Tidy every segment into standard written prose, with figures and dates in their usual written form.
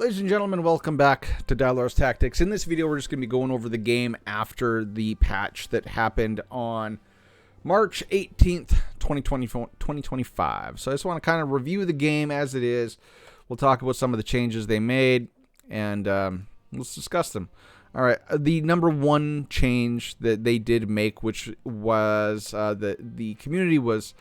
Ladies and gentlemen, welcome back to Dialar's Tactics. In this video, we're just going to be going over the game after the patch that happened on March 18th, 2025. So I just want to kind of review the game as it is. We'll talk about some of the changes they made, and let's discuss them. All right, the number one change that they did make, which was the community was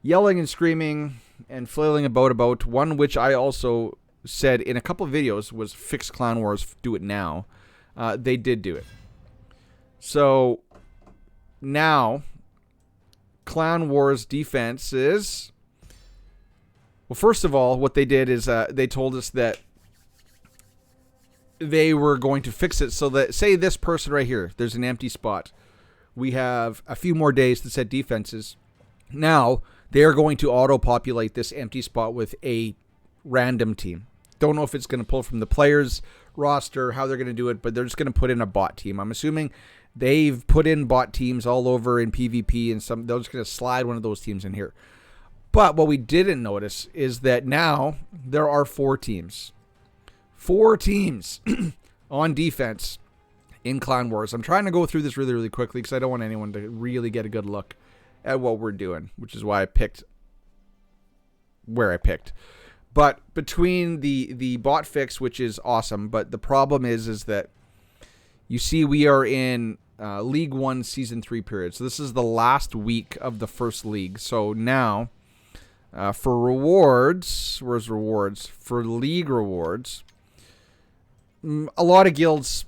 yelling and screaming and flailing about one which I also said in a couple of videos was fix Clan Wars, do it now. They did do it. So now Clan Wars defense is, well, first of all, what they did is they told us that they were going to fix it so that, say this person right here, there's an empty spot. We have a few more days to set defenses. Now they are going to auto-populate this empty spot with a random team. Don't know if it's going to pull from the players roster, how they're going to do it, but they're just going to put in a bot team. I'm assuming they've put in bot teams all over in PvP, and they're just going to slide one of those teams in here. But what we didn't notice is that now there are 4 teams. 4 teams on defense in Clan Wars. I'm trying to go through this really, really quickly because I don't want anyone to really get a good look at what we're doing, which is why I picked where I picked. But between the bot fix, which is awesome, but the problem is that you see we are in League 1 Season 3 period. So this is the last week of the first league. So now for rewards, where's rewards? For league rewards, a lot of guilds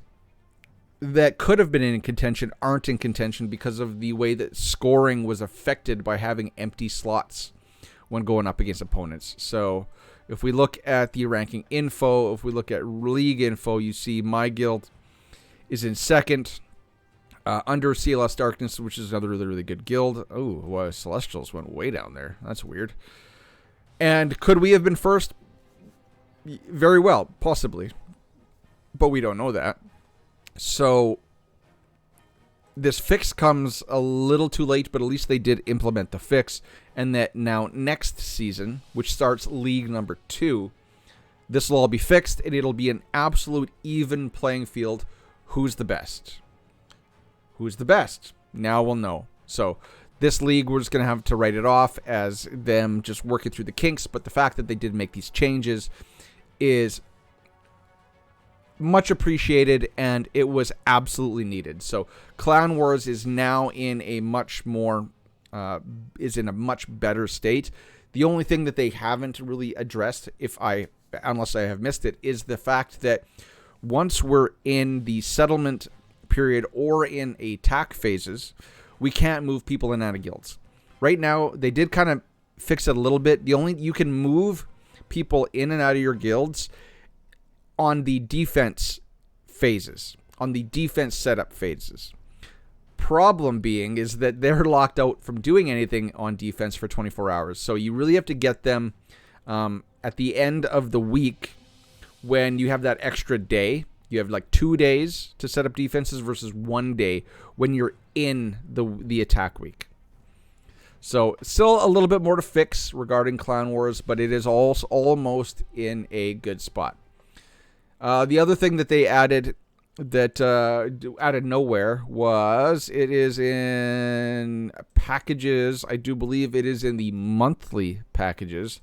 that could have been in contention aren't in contention because of the way that scoring was affected by having empty slots when going up against opponents. So if we look at the ranking info, if we look at league info, you see my guild is in second, under CLS Darkness, which is another really, really good guild. Oh, well, Celestials went way down there. That's weird. And could we have been first? Very well, possibly. But we don't know that. So this fix comes a little too late, but at least they did implement the fix. And that now next season, which starts League number 2, this will all be fixed, and it'll be an absolute even playing field. Who's the best? Who's the best? Now we'll know. So this league, we're just going to have to write it off as them just working through the kinks. But the fact that they did make these changes is much appreciated, and it was absolutely needed. So Clan Wars is now in a much more much better state. The only thing that they haven't really addressed, unless I have missed it, is the fact that once we're in the settlement period or in attack phases, we can't move people in and out of guilds. Right now, they did kind of fix it a little bit. You can move people in and out of your guilds on the defense phases, on the defense setup phases. Problem being is that they're locked out from doing anything on defense for 24 hours. So you really have to get them at the end of the week when you have that extra day. You have like 2 days to set up defenses versus 1 day when you're in the attack week. So still a little bit more to fix regarding Clan Wars, but it is also almost in a good spot. The other thing that they added that out of nowhere was it is in packages. I do believe it is in the monthly packages.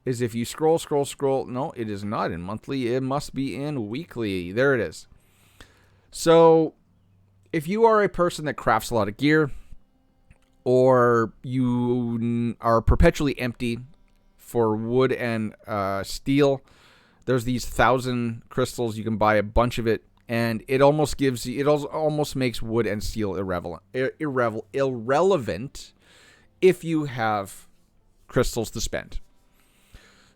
Is if you scroll. No, it is not in monthly. It must be in weekly. There it is. So if you are a person that crafts a lot of gear, or you are perpetually empty for wood and steel, there's these 1,000 crystals. You can buy a bunch of it, and it almost gives you. It almost makes wood and steel irrelevant if you have crystals to spend.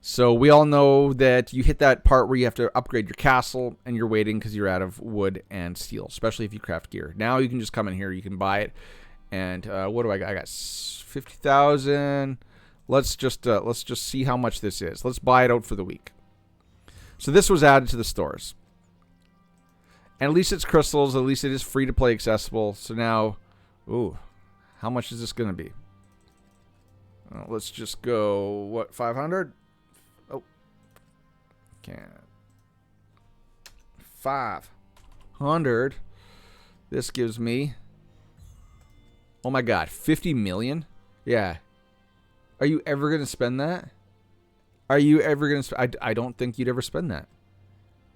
So we all know that you hit that part where you have to upgrade your castle, and you're waiting because you're out of wood and steel, especially if you craft gear. Now you can just come in here, you can buy it, and what do I got? I got 50,000. Let's just see how much this is. Let's buy it out for the week. So this was added to the stores. And at least it's crystals. At least it is free to play accessible. So now, how much is this going to be? Let's just go, 500? Oh. Can't. 500. This gives me, oh my god, 50 million? Yeah. Are you ever going to spend that? Are you ever going to I don't think you'd ever spend that.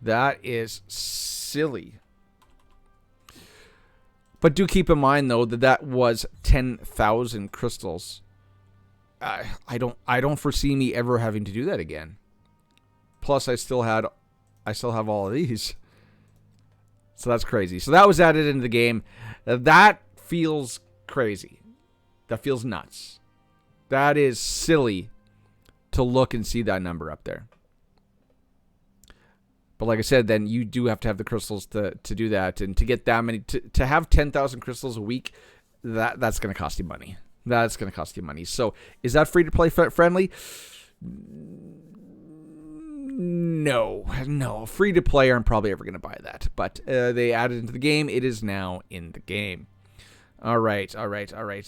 That is silly. But do keep in mind, though, that that was 10,000 crystals. I don't foresee me ever having to do that again. Plus, I still have all of these. So that's crazy. So that was added into the game. That feels crazy. That feels nuts. That is silly to look and see that number up there. But like I said, then you do have to have the crystals to do that, and to get that many, to have 10,000 crystals a week, that's going to cost you money. That's going to cost you money. So is that free to play friendly? No. Free to play aren't probably ever going to buy that, but they added it into the game. It is now in the game. All right.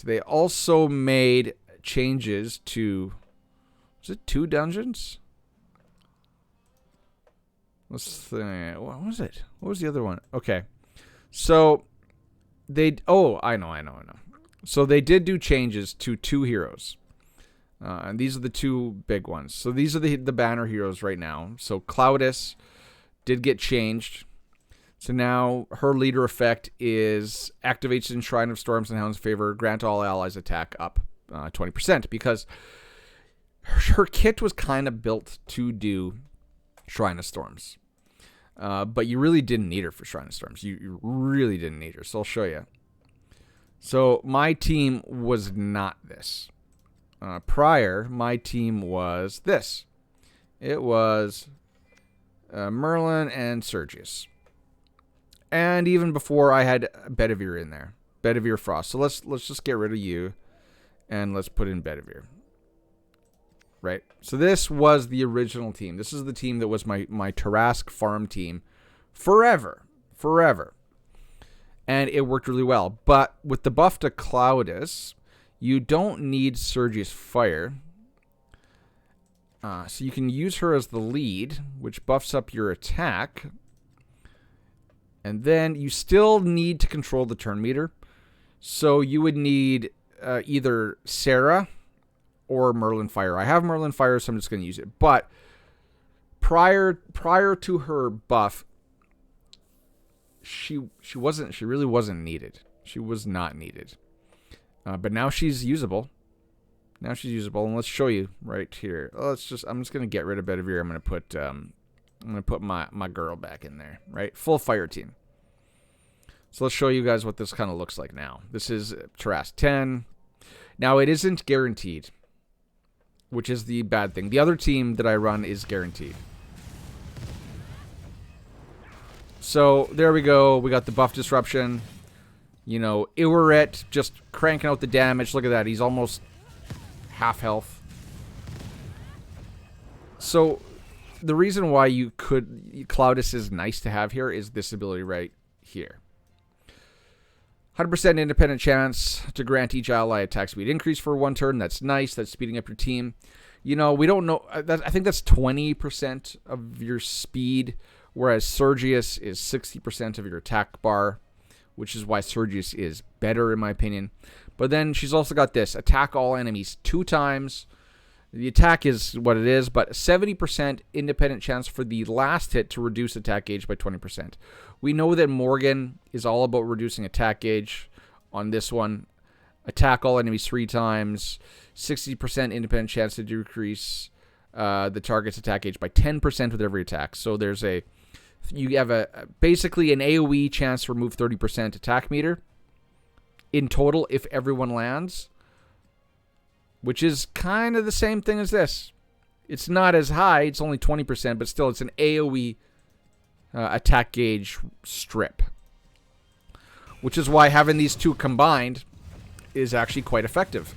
They also made changes to, was it 2 dungeons? Let's see. What was it? What was the other one? Okay. So they, I know. So they did do changes to 2 heroes. And these are the 2 big ones. So these are the banner heroes right now. So Claus did get changed. So now her leader effect is activates in Shrine of Storms and Hound's favor. Grant all allies attack up 20%. Because her kit was kind of built to do Shrine of Storms. But you really didn't need her for Shrine of Storms. You really didn't need her. So I'll show you. So my team was not this. Prior, my team was this. It was Merlin and Sergius. And even before, I had Bedivere in there. Bedivere Frost. So let's just get rid of you. And let's put in Bedivere. Right? So this was the original team. This is the team that was my Tarask farm team forever. And it worked really well. But with the buff to Claudus, you don't need Sergius Fire. So you can use her as the lead, which buffs up your attack. And then you still need to control the turn meter. So you would need either Sarah or Merlin Fire. I have Merlin Fire, so I'm just going to use it. But prior to her buff, she really wasn't needed. She was not needed. But now she's usable. And let's show you right here. I'm just going to get rid of Bedivere. I'm going to put my girl back in there, right? Full fire team. So let's show you guys what this kind of looks like now. This is Tarask 10. Now it isn't guaranteed, which is the bad thing. The other team that I run is guaranteed. So there we go. We got the buff disruption. You know, Iwaret just cranking out the damage. Look at that. He's almost half health. So the reason why Claudus is nice to have here is this ability right here. 100% independent chance to grant each ally attack speed increase for 1 turn. That's nice. That's speeding up your team. You know, we don't know. I think that's 20% of your speed, whereas Sergius is 60% of your attack bar, which is why Sergius is better in my opinion. But then she's also got this. Attack all enemies 2 times. The attack is what it is, but 70% independent chance for the last hit to reduce attack gauge by 20%. We know that Morgan is all about reducing attack gauge on this one. Attack all enemies 3 times. 60% independent chance to decrease the target's attack gauge by 10% with every attack. So you have basically an AoE chance to remove 30% attack meter in total if everyone lands, which is kind of the same thing as this. It's not as high. It's only 20%, but still it's an AoE attack gauge strip, which is why having these 2 combined is actually quite effective.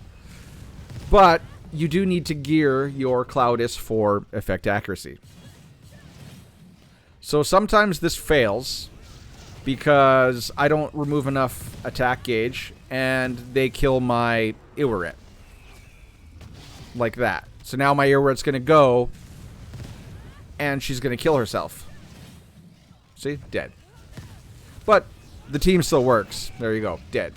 But you do need to gear your Claudus for effect accuracy. So sometimes this fails because I don't remove enough attack gauge and they kill my Iwaret. Like that. So now my Iwaret's going to go and she's going to kill herself. See? Dead. But the team still works. There you go. Dead.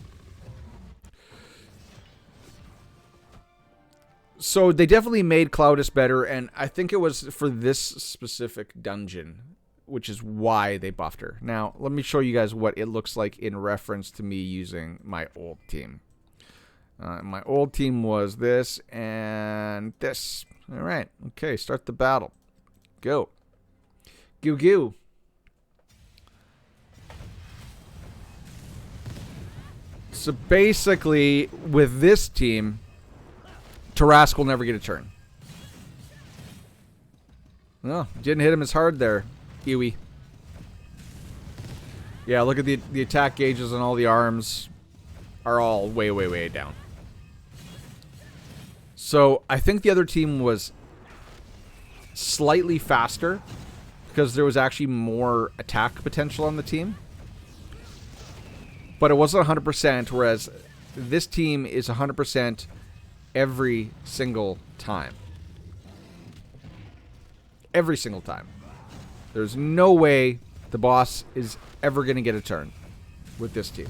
So they definitely made Claudius better, and I think it was for this specific dungeon, which is why they buffed her. Now, let me show you guys what it looks like in reference to me using my old team. My old team was this and this. All right. Okay, start the battle. Go. Goo goo. So basically, with this team, Tarask will never get a turn. No, didn't hit him as hard there, Huey. Yeah, look at the attack gauges on all the arms are all way, way, way down. So I think the other team was slightly faster because there was actually more attack potential on the team. But it wasn't 100%, whereas this team is 100% every single time. Every single time. There's no way the boss is ever going to get a turn with this team.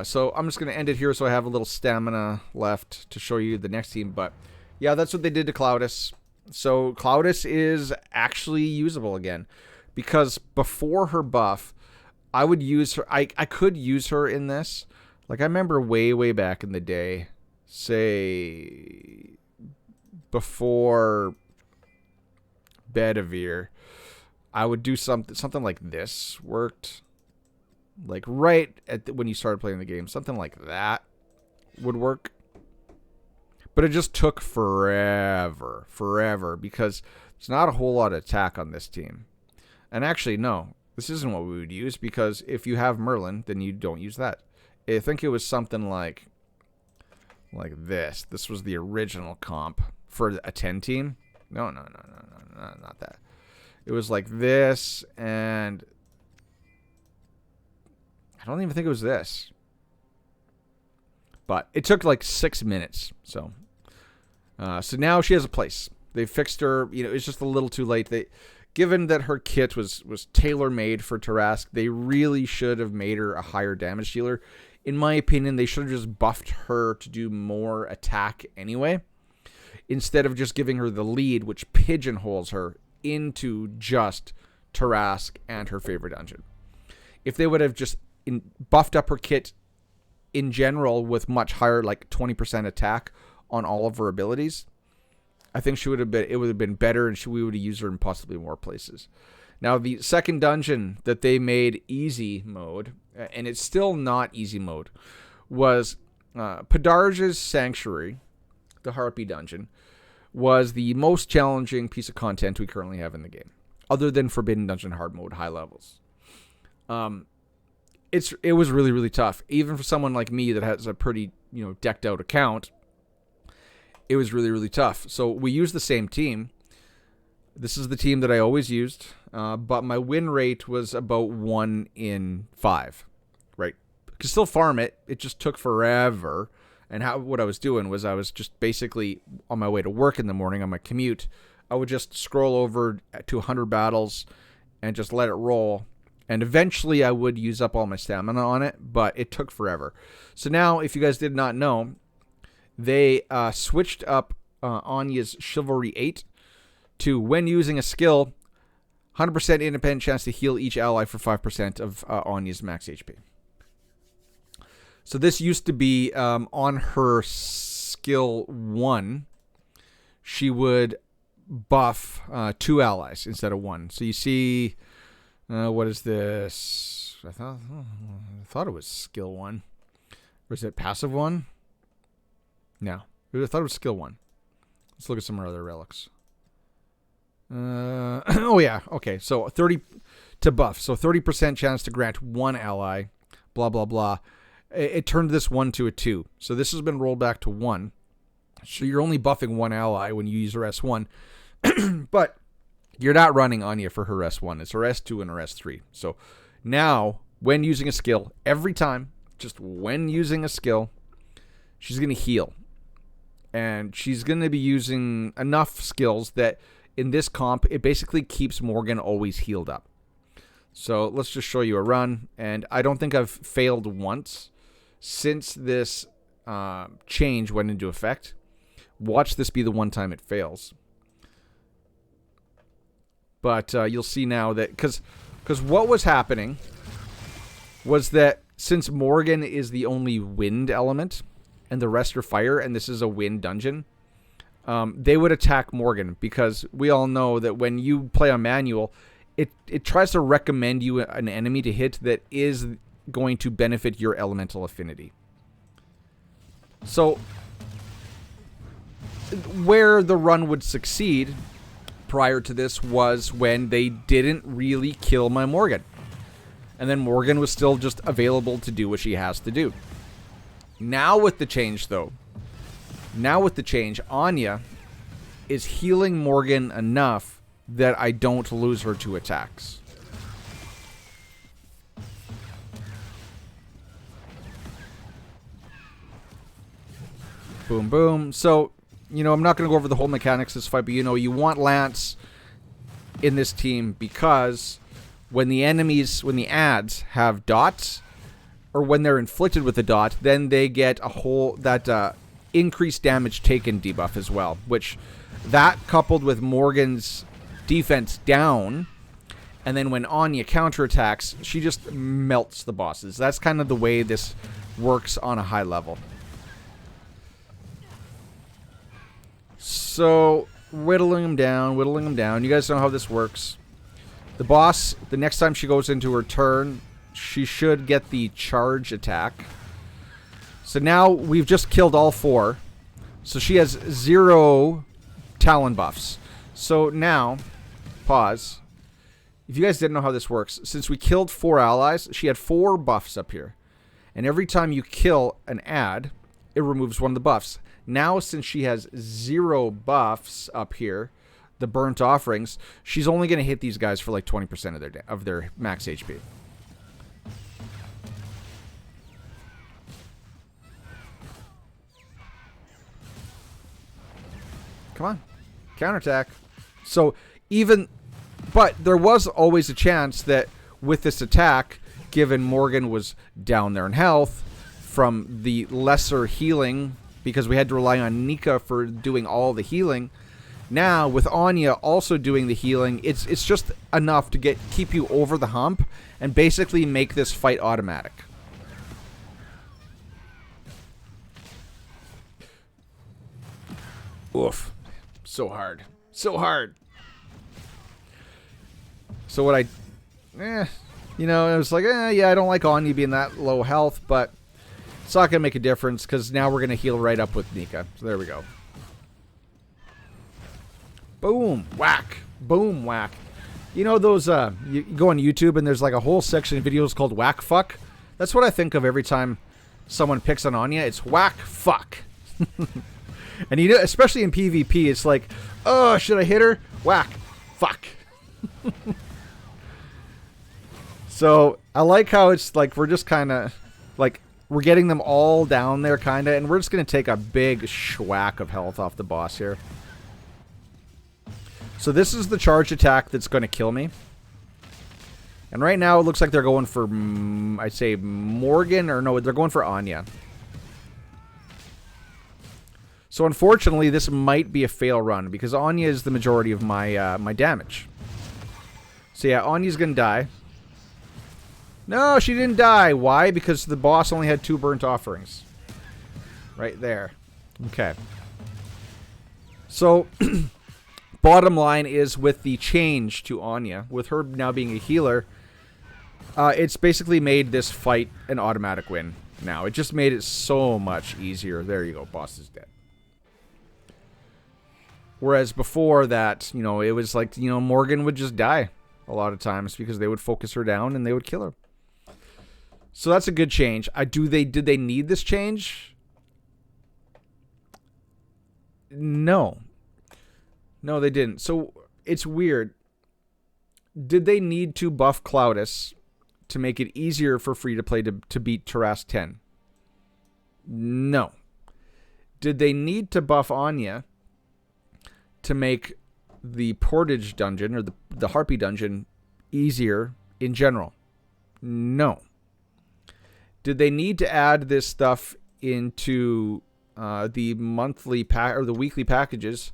So I'm just going to end it here so I have a little stamina left to show you the next team. But yeah, that's what they did to Claudius. So Claudius is actually usable again. Because before her buff, I would use her. I could use her in this. Like, I remember way, way back in the day, say, before Bedivere, I would do something like this worked. Like, right at when you started playing the game, something like that would work. But it just took forever, because there's not a whole lot of attack on this team. And actually, no, this isn't what we would use, because if you have Merlin, then you don't use that. I think it was something like this. This was the original comp for a 10 team. No, not that. It was like this, and I don't even think it was this. But it took like 6 minutes. So now she has a place. They fixed her. You know, it's just a little too late. Given that her kit was tailor-made for Tarask, they really should have made her a higher damage dealer. In my opinion, they should have just buffed her to do more attack anyway, instead of just giving her the lead, which pigeonholes her into just Tarask and her favorite dungeon. If they would have just buffed up her kit in general with much higher, like 20% attack on all of her abilities, I think it would have been better, and we would have used her in possibly more places. Now, the second dungeon that they made easy mode, and it's still not easy mode, was Pedarge's Sanctuary, the Harpy dungeon, was the most challenging piece of content we currently have in the game, other than Forbidden Dungeon hard mode, high levels. It was really, really tough. Even for someone like me that has a pretty, decked out account, it was really, really tough. So we used the same team. This is the team that I always used, but my win rate was about 1 in 5, right? I could still farm it. It just took forever. And what I was doing was I was just basically on my way to work in the morning on my commute. I would just scroll over to 100 battles and just let it roll. And eventually I would use up all my stamina on it, but it took forever. So now, if you guys did not know, they switched up Anya's Chivalry 8 to, when using a skill, 100% independent chance to heal each ally for 5% of Anya's max HP. So this used to be on her skill 1, she would buff 2 allies instead of 1. So you see, what is this? I thought it was skill 1. Or is it passive 1? No, I thought it was skill 1. Let's look at some other relics. Oh yeah, okay. So 30 to buff. So 30% chance to grant 1 ally. Blah blah blah. It turned this 1 to a 2. So this has been rolled back to 1. So you're only buffing 1 ally when you use her S1. But you're not running Anya for her S1. It's her S2 and her S3. So now, when using a skill, every time, just when using a skill, she's going to heal. And she's going to be using enough skills that in this comp, it basically keeps Morgan always healed up. So let's just show you a run. And I don't think I've failed once since this change went into effect. Watch this be the one time it fails. But you'll see now that... Because what was happening was that since Morgan is the only wind element and the rest are fire, and this is a wind dungeon, they would attack Morgan, because we all know that when you play on manual, it tries to recommend you an enemy to hit that is going to benefit your elemental affinity. So where the run would succeed prior to this was when they didn't really kill my Morgan. And then Morgan was still just available to do what she has to do. Now with the change, though, Anya is healing Morgan enough that I don't lose her to attacks. Boom, boom. So, I'm not going to go over the whole mechanics of this fight, but you want Lance in this team because when the ads have dots, or when they're inflicted with a dot, then they get that increased damage taken debuff as well, which that coupled with Morgan's defense down, and then when Anya counterattacks, she just melts the bosses. That's kind of the way this works on a high level. So, whittling them down. You guys know how this works. The boss, the next time she goes into her turn, she should get the charge attack. So now we've just killed all 4. So she has 0 Talon buffs. So now, pause. If you guys didn't know how this works, since we killed 4 allies, she had 4 buffs up here. And every time you kill an ad, it removes one of the buffs. Now, since she has 0 buffs up here, the burnt offerings, she's only going to hit these guys for like 20% of their max HP. Come on. Counterattack. So, but there was always a chance that with this attack, given Morgan was down there in health from the lesser healing, because we had to rely on Nika for doing all the healing. Now, with Anya also doing the healing, it's just enough to keep you over the hump and basically make this fight automatic. Oof. So hard. So hard. So what it was like, yeah, I don't like Anya being that low health, but it's not going to make a difference because now we're going to heal right up with Nika. So there we go. Boom, whack. Boom, whack. You know those, you go on YouTube and there's like a whole section of videos called whack fuck? That's what I think of every time someone picks on Anya. It's whack fuck. And especially in PvP, it's like, oh, should I hit her? Whack. Fuck. So, I like how it's like, we're just kind of, like, we're getting them all down there, kind of, and we're just going to take a big schwack of health off the boss here. So this is the charge attack that's going to kill me. And right now, it looks like they're going for, I'd say, Morgan, or no, they're going for Anya. So unfortunately, this might be a fail run, because Anya is the majority of my my damage. So yeah, Anya's going to die. No, she didn't die. Why? Because the boss only had 2 burnt offerings. Right there. Okay. So, bottom line is with the change to Anya, with her now being a healer, it's basically made this fight an automatic win now. It just made it so much easier. There you go. Boss is dead. Whereas before that, it was like, Morgan would just die a lot of times because they would focus her down and they would kill her. So that's a good change. Did they need this change? No. No, they didn't. So it's weird. Did they need to buff Claudus to make it easier for free-to-play to beat Taras 10? No. Did they need to buff Anya to make the Portage dungeon or the Harpy dungeon easier in general? No. Did they need to add this stuff into the monthly pack or the weekly packages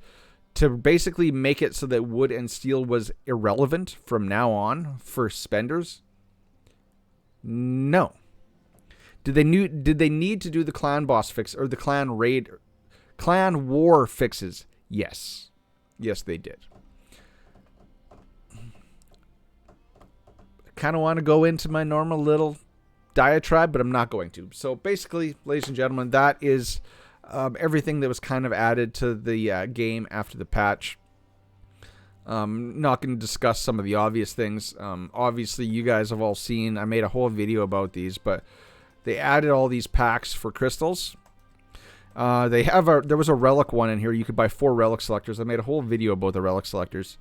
to basically make it so that wood and steel was irrelevant from now on for spenders? No. Did they need to do the clan boss fix or the clan war fixes? Yes. Yes, they did. I kind of want to go into my normal little diatribe, but I'm not going to. So basically, ladies and gentlemen, that is everything that was kind of added to the game after the patch. Not going to discuss some of the obvious things. Obviously, you guys have all seen, I made a whole video about these, but they added all these packs for crystals. There was a relic one in here. You could buy 4 relic selectors. I made a whole video about the relic selectors,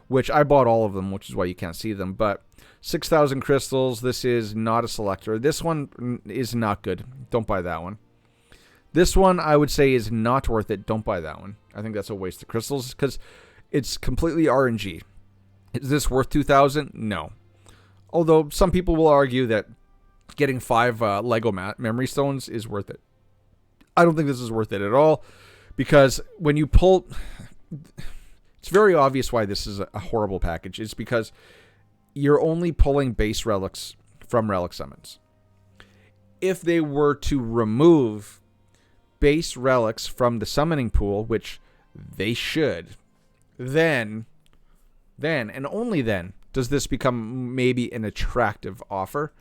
which I bought all of them, which is why you can't see them. But 6,000 crystals. This is not a selector. This one is not good. Don't buy that one. This one, I would say, is not worth it. Don't buy that one. I think that's a waste of crystals because it's completely RNG. Is this worth 2,000? No. Although some people will argue that getting 5 Lego memory stones is worth it. I don't think this is worth it at all because when you pull... It's very obvious why this is a horrible package. It's because you're only pulling base relics from relic summons. If they were to remove base relics from the summoning pool, which they should, then and only then does this become maybe an attractive offer.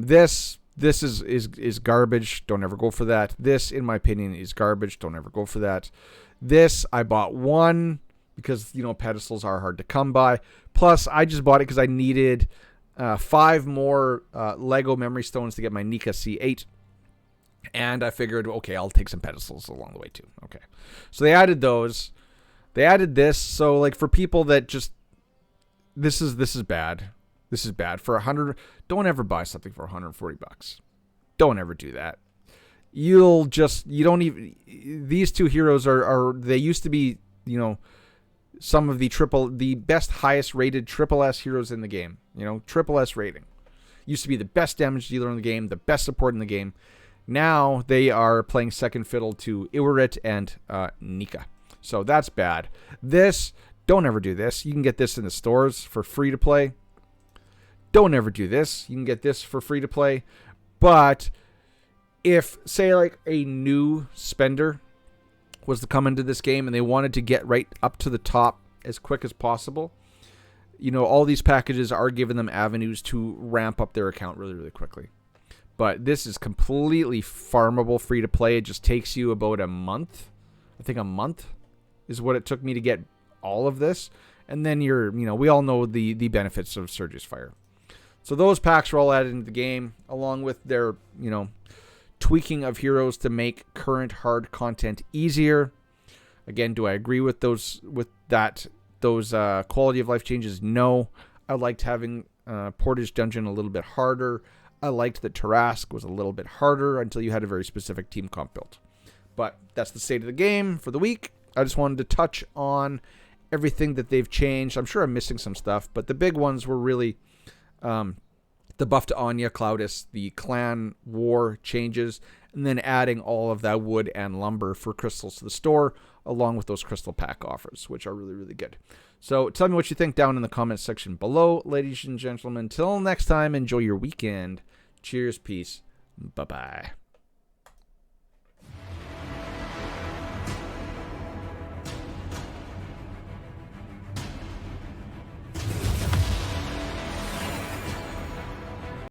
This is garbage. Don't ever go for that. This, in my opinion, is garbage. Don't ever go for that. This, I bought one because, pedestals are hard to come by. Plus, I just bought it because I needed 5 more Lego memory stones to get my Nika C8. And I figured, okay, I'll take some pedestals along the way too. Okay. So they added those. They added this. So, like, for people that just... This is bad. This is bad. For 100... Don't ever buy something for $140. Don't ever do that. You don't even... These 2 heroes are they used to be, some of the best, highest rated triple S heroes in the game. Triple S rating. Used to be the best damage dealer in the game, the best support in the game. Now they are playing second fiddle to Iwarit and Nika. So that's bad. This, don't ever do this. You can get this in the stores for free to play. Don't ever do this. You can get this for free to play. But if, say, like a new spender was to come into this game and they wanted to get right up to the top as quick as possible, all these packages are giving them avenues to ramp up their account really, really quickly. But this is completely farmable, free to play. It just takes you about a month. I think a month is what it took me to get all of this. And then we all know the benefits of Surge's Fire. So those packs are all added into the game, along with their, tweaking of heroes to make current hard content easier. Again, do I agree with those quality of life changes? No. I liked having Portage Dungeon a little bit harder. I liked that Tarask was a little bit harder until you had a very specific team comp built. But that's the state of the game for the week. I just wanted to touch on everything that they've changed. I'm sure I'm missing some stuff, but the big ones were really the buff to Anya, Claudus, the clan war changes, and then adding all of that wood and lumber for crystals to the store, along with those crystal pack offers, which are really, really good. So tell me what you think down in the comments section below, ladies and gentlemen. Till next time, enjoy your weekend. Cheers, peace, bye-bye.